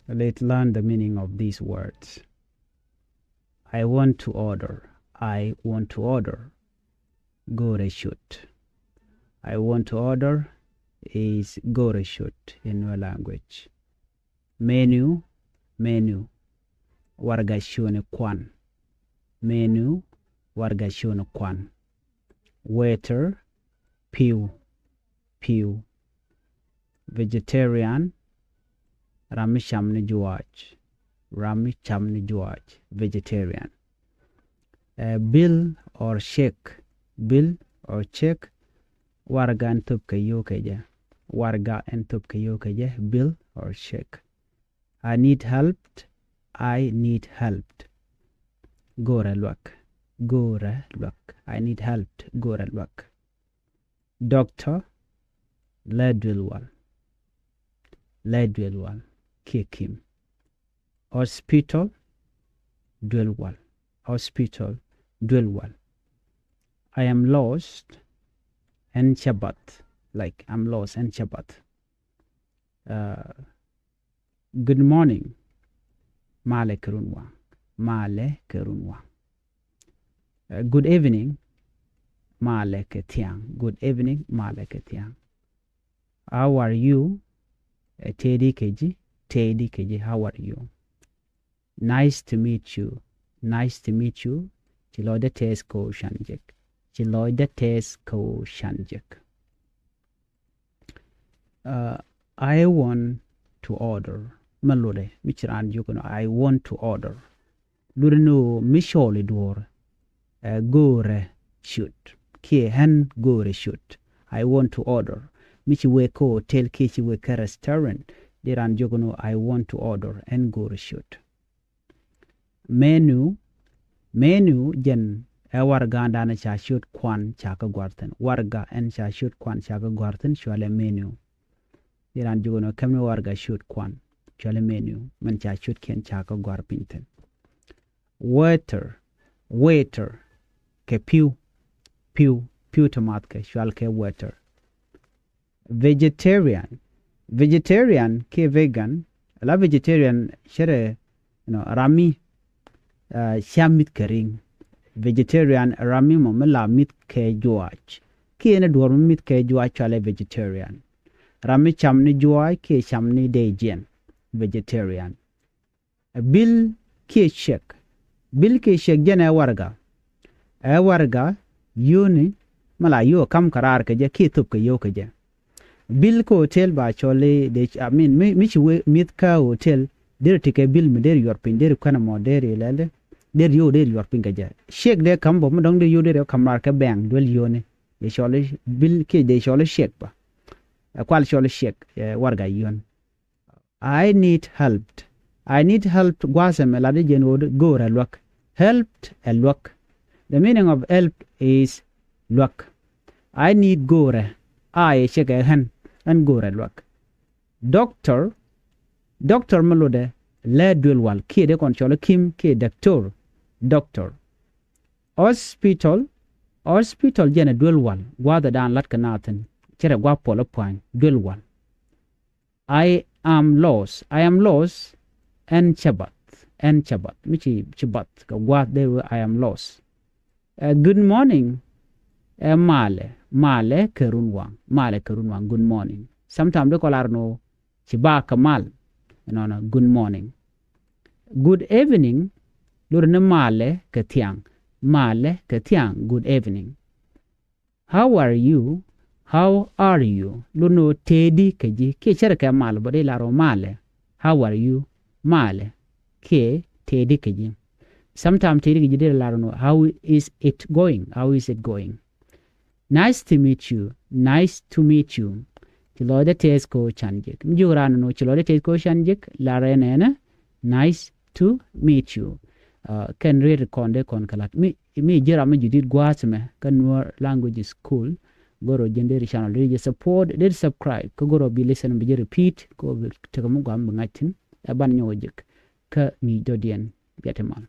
Let's learn the meaning of these words. I want to order. I want to order. Go to shoot. I want to order is go to shoot in Nuer language. Menu, menu. Warga shone kwan. Menu, warga shone kwan. Waiter, pew, pew. Vegetarian, rami shamni juaj. Rami chamni juaj. Vegetarian. Bill or check. Bill or check. Warga and tub kayokaja. Warga and tub kayokaja. Bill or check. I need help. I need help. Gora luck. Gora luck. I need help. Gora luck. Doctor. Ledwilwal. Ledwilwal. Kick him. Hospital. Dwelwal. Hospital. Dwelwal. I am lost. And Shabbat. Like I'm lost and Shabbat. Good morning. Male kerunwa. Male kerunwa. Good evening. Male ketiang. Good evening. Male ketiang. How are you? Teddy keji. Teddy keji. How are you? Nice to meet you. Nice to meet you. Chiloide tes ko shanjek. Chiloide tes ko shanjek. I want to order. Malode. Michiran jukono. I want to order. Lurino misholi door. Gore shoot. Ki hen gore shoot. I want to order. Michi weko tel kichi weka restaurant. Diran jukono. I want to order and gore shoot. Menu. Menu jen. Warga andana cha shoot kwan chaka gwarten. Warga and cha shoot kwan chaka gwarten. Shwale menu. Diran jukono. Kamne warga shoot kwan. Shwale menu. Man cha shoot ken chaka gwar pinten. Waiter. Waiter. Ke pew. Pew. Pew tomat ke shwal ke waiter. Vegetarian. Vegetarian ke vegan. La vegetarian shere rami shamit kering. Vegetarian rami mo mela mit ke juach. Ki ene duor mit ke juach ale vegetarian. Rami chamni juach ke chamni dejen. Vegetarian. Bill ke check. Bill ke check jene warga. Warga yuni mala yo kam karar ke je ki tup ke yo ke je. Bill ko hotel ba chole de michi mit ka hotel der tike bill me der yorpin der kana mo der lele der yo der yorpin ke je. Check de kam bo dong der yo der kamar ke bank dwel yo ne. De chole bill ke de chole check ba. Kwal chole check warga yon. I need help. I need help gwasem la de jenod go ra luck. Helped a luck. The meaning of help is luck. I need gore. I check a hand and gore luck. Doctor. Doctor malode. Le dwelwal. Ki de control kim ki doctor. Doctor. Hospital. Hospital jene dwelwal. Gwada dan lat kanaten. Chere gwa polo point. Dwelwal. I am lost. I am lost. And Shabbat. And Shabbat. Michi Shabbat. Gwad there I am lost. Good morning. Male. Male kerunwang. Male kerunwang. Good morning. Sometimes they call no chiba kamal. Good morning. Good evening. Lurne male ketiang. Male ketiang. Good evening. How are you? How are you? Luno tedi keji. Ke cherke mal bode laro male. How are you? Male. Ke tedi keji. Sometimes tedi keji de laro no. How is it going? How is it going? Nice to meet you. Nice to meet you. Chiloide tesko chanjik. Mjurano no chiloide tesko chanjik. Larenena. Nice to meet you. Can read konde kon kalat. Mi jira me judit guasme. Kan Nuer Language School. Goro jenderi channel. Did support. Did subscribe. Ko goro bi listen bi repeat. Ko tekamu gam ngatin. Aban nyojik. Ka mi dodien. Biatemal.